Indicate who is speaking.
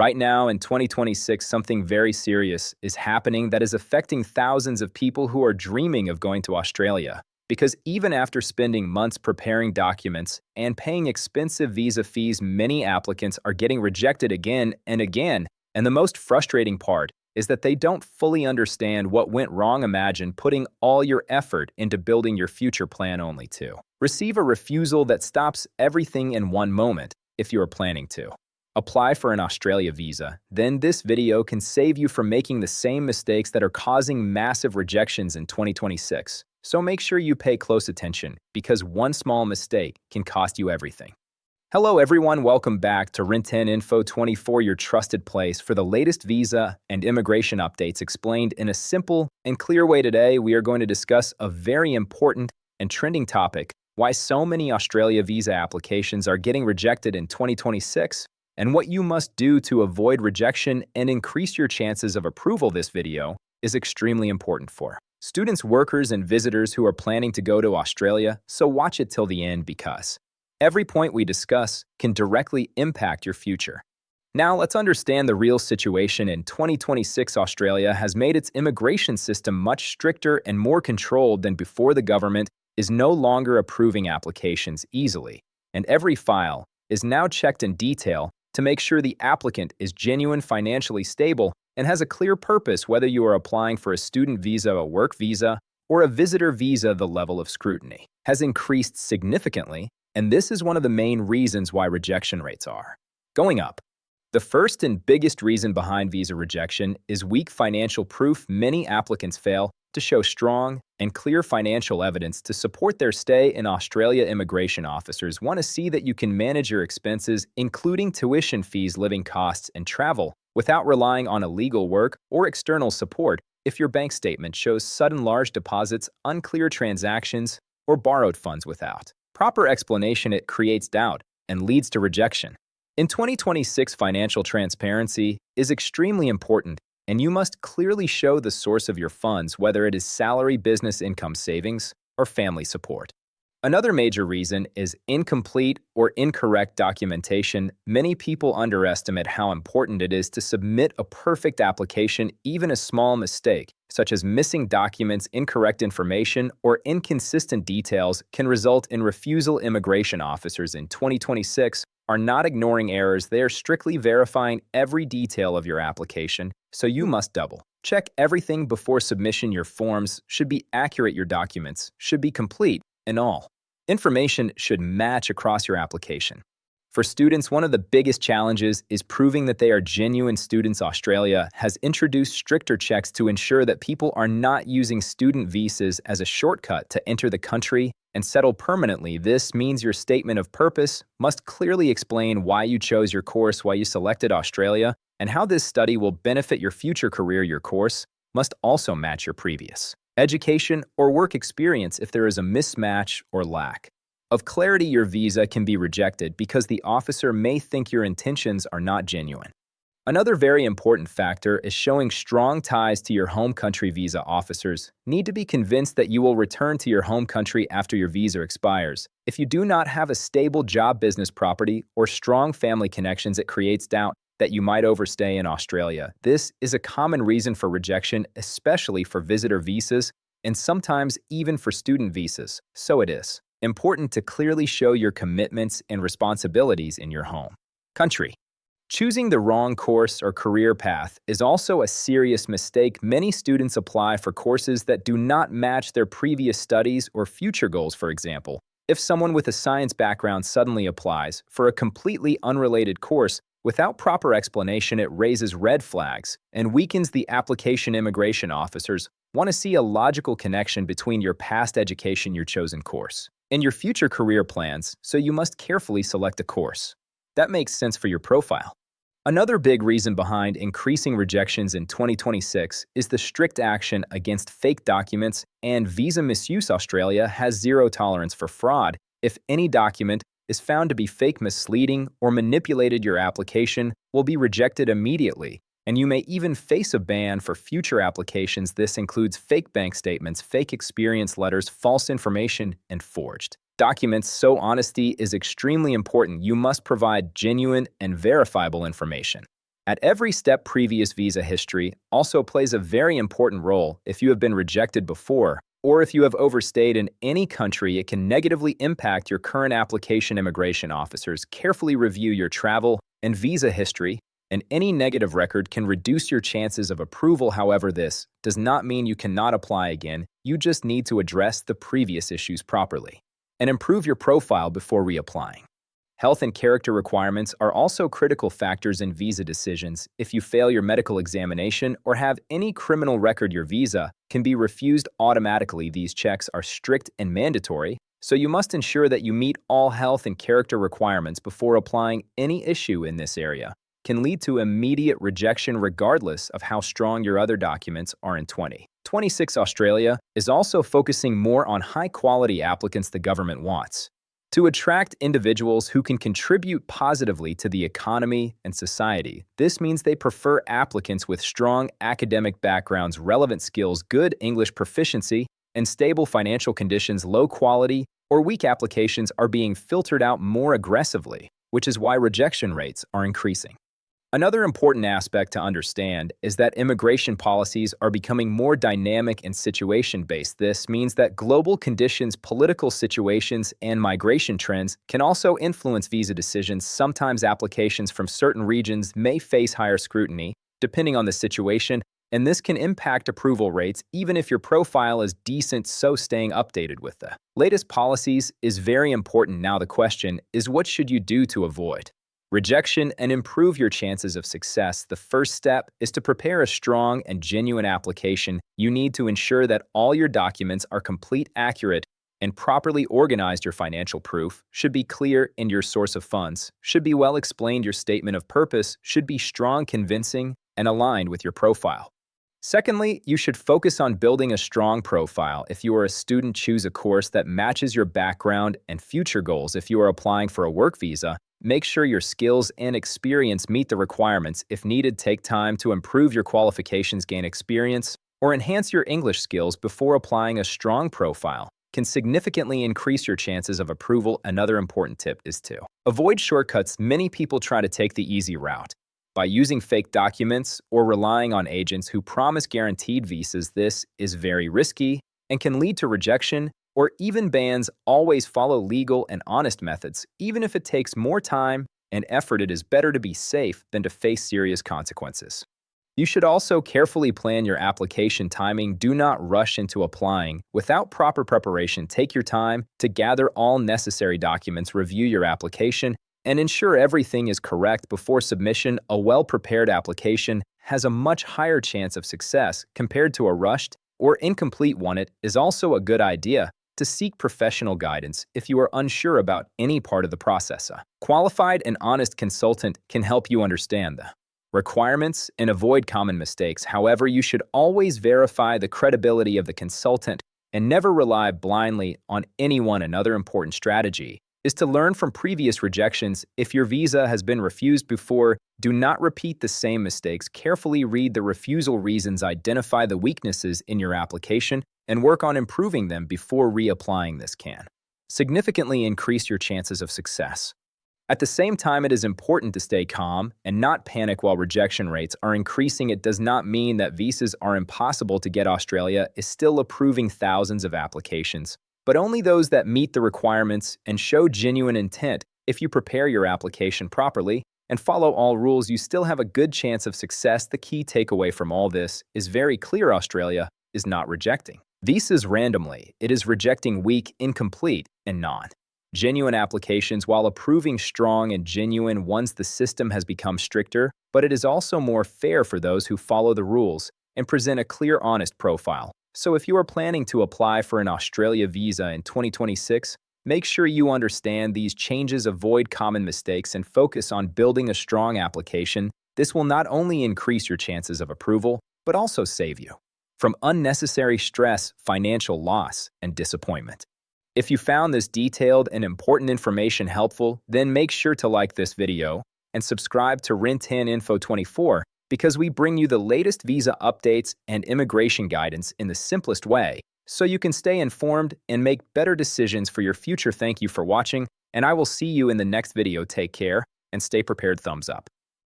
Speaker 1: Right now, in 2026, something very serious is happening that is affecting thousands of people who are dreaming of going to Australia. Because even after spending months preparing documents and paying expensive visa fees, many applicants are getting rejected again and again. And the most frustrating part is that they don't fully understand what went wrong. Imagine putting all your effort into building your future plan only to receive a refusal that stops everything in one moment if you are planning to apply for an Australia visa. Then this video can save you from making the same mistakes that are causing massive rejections in 2026. So make sure you pay close attention, because one small mistake can cost you everything. Hello everyone, welcome back to Rinten Info 24, your trusted place for the latest visa and immigration updates explained in a simple and clear way. Today, we are going to discuss a very important and trending topic: why so many Australia visa applications are getting rejected in 2026, and what you must do to avoid rejection and increase your chances of approval. This video is extremely important for students, workers, and visitors who are planning to go to Australia, so watch it till the end, because every point we discuss can directly impact your future. Now let's understand the real situation. In 2026, Australia has made its immigration system much stricter and more controlled than before. The government is no longer approving applications easily, and every file is now checked in detail to make sure the applicant is genuine, financially stable, and has a clear purpose. Whether you are applying for a student visa, a work visa, or a visitor visa, the level of scrutiny has increased significantly, and this is one of the main reasons why rejection rates are going up. The first and biggest reason behind visa rejection is weak financial proof. Many applicants fail to show strong and clear financial evidence to support their stay in Australia. Immigration officers want to see that you can manage your expenses, including tuition fees, living costs, and travel, without relying on illegal work or external support. If your bank statement shows sudden large deposits, unclear transactions, or borrowed funds without proper explanation, it creates doubt and leads to rejection. In 2026, financial transparency is extremely important, and you must clearly show the source of your funds, whether it is salary, business income, savings, or family support. Another major reason is incomplete or incorrect documentation. Many people underestimate how important it is to submit a perfect application. Even a small mistake, such as missing documents, incorrect information, or inconsistent details, can result in refusal. Immigration officers in 2026 are not ignoring errors. They are strictly verifying every detail of your application, so you must double check everything before submission. Your forms should be accurate, your documents should be complete, and all information should match across your application. For students, one of the biggest challenges is proving that they are genuine students. Australia has introduced stricter checks to ensure that people are not using student visas as a shortcut to enter the country and settle permanently. This means your statement of purpose must clearly explain why you chose your course, why you selected Australia, and how this study will benefit your future career. Your course must also match your previous education or work experience. If there is a mismatch or lack of clarity, your visa can be rejected because the officer may think your intentions are not genuine. Another very important factor is showing strong ties to your home country. Visa officers need to be convinced that you will return to your home country after your visa expires. If you do not have a stable job, business, property, or strong family connections, it creates doubt that you might overstay in Australia. This is a common reason for rejection, especially for visitor visas and sometimes even for student visas. So it is important to clearly show your commitments and responsibilities in your home country. Choosing the wrong course or career path is also a serious mistake. Many students apply for courses that do not match their previous studies or future goals. For example, if someone with a science background suddenly applies for a completely unrelated course without proper explanation, it raises red flags and weakens the application. Immigration officers want to see a logical connection between your past education, your chosen course, and your future career plans, so you must carefully select a course that makes sense for your profile. Another big reason behind increasing rejections in 2026 is the strict action against fake documents and visa misuse. Australia has zero tolerance for fraud. If any document is found to be fake, misleading, or manipulated, your application will be rejected immediately, and you may even face a ban for future applications. This includes fake bank statements, fake experience letters, false information, and forged documents. So honesty is extremely important. You must provide genuine and verifiable information. At every step, previous visa history also plays a very important role. If you have been rejected before, or if you have overstayed in any country, it can negatively impact your current application. Immigration officers carefully review your travel and visa history, and any negative record can reduce your chances of approval. However, this does not mean you cannot apply again. You just need to address the previous issues properly and improve your profile before reapplying. Health and character requirements are also critical factors in visa decisions. If you fail your medical examination or have any criminal record, your visa can be refused automatically. These checks are strict and mandatory, so you must ensure that you meet all health and character requirements before applying. Any issue in this area can lead to immediate rejection regardless of how strong your other documents are. In 2026, Australia is also focusing more on high-quality applicants. The government wants to attract individuals who can contribute positively to the economy and society. This means they prefer applicants with strong academic backgrounds, relevant skills, good English proficiency, and stable financial conditions. Low quality or weak applications are being filtered out more aggressively, which is why rejection rates are increasing. Another important aspect to understand is that immigration policies are becoming more dynamic and situation-based. This means that global conditions, political situations, and migration trends can also influence visa decisions. Sometimes applications from certain regions may face higher scrutiny, depending on the situation, and this can impact approval rates even if your profile is decent. So staying updated with the latest policies is very important. Now the question is, what should you do to avoid rejection and improve your chances of success? The first step is to prepare a strong and genuine application. You need to ensure that all your documents are complete, accurate, and properly organized. Your financial proof should be clear and your source of funds should be well explained. Your statement of purpose should be strong, convincing, and aligned with your profile. Secondly, you should focus on building a strong profile. If you are a student, choose a course that matches your background and future goals. If you are applying for a work visa, make sure your skills and experience meet the requirements. If needed, take time to improve your qualifications, gain experience, or enhance your English skills before applying. A strong profile can significantly increase your chances of approval. Another important tip is to avoid shortcuts. Many people try to take the easy route by using fake documents or relying on agents who promise guaranteed visas. This is very risky and can lead to rejection or even bans. Always follow legal and honest methods. Even if it takes more time and effort, it is better to be safe than to face serious consequences. You should also carefully plan your application timing. Do not rush into applying without proper preparation. Take your time to gather all necessary documents, review your application, and ensure everything is correct before submission. A well-prepared application has a much higher chance of success compared to a rushed or incomplete one. It is also a good idea to seek professional guidance if you are unsure about any part of the process. A qualified and honest consultant can help you understand the requirements and avoid common mistakes. However, you should always verify the credibility of the consultant and never rely blindly on anyone. Another important strategy is to learn from previous rejections. If your visa has been refused before, do not repeat the same mistakes. Carefully read the refusal reasons, identify the weaknesses in your application, and work on improving them before reapplying. This can significantly increase your chances of success. At the same time, it is important to stay calm and not panic while rejection rates are increasing. It does not mean that visas are impossible to get. Australia is still approving thousands of applications, but only those that meet the requirements and show genuine intent. If you prepare your application properly and follow all rules, you still have a good chance of success. The key takeaway from all this is very clear. Australia is not rejecting visas randomly. It is rejecting weak, incomplete, and non-genuine applications while approving strong and genuine ones. The system has become stricter, but it is also more fair for those who follow the rules and present a clear, honest profile. So if you are planning to apply for an Australia visa in 2026, make sure you understand these changes, avoid common mistakes, and focus on building a strong application. This will not only increase your chances of approval, but also save you from unnecessary stress, financial loss, and disappointment. If you found this detailed and important information helpful, then make sure to like this video and subscribe to Rin10 Info 24, because we bring you the latest visa updates and immigration guidance in the simplest way, so you can stay informed and make better decisions for your future. Thank you for watching, and I will see you in the next video. Take care and stay prepared. Thumbs up.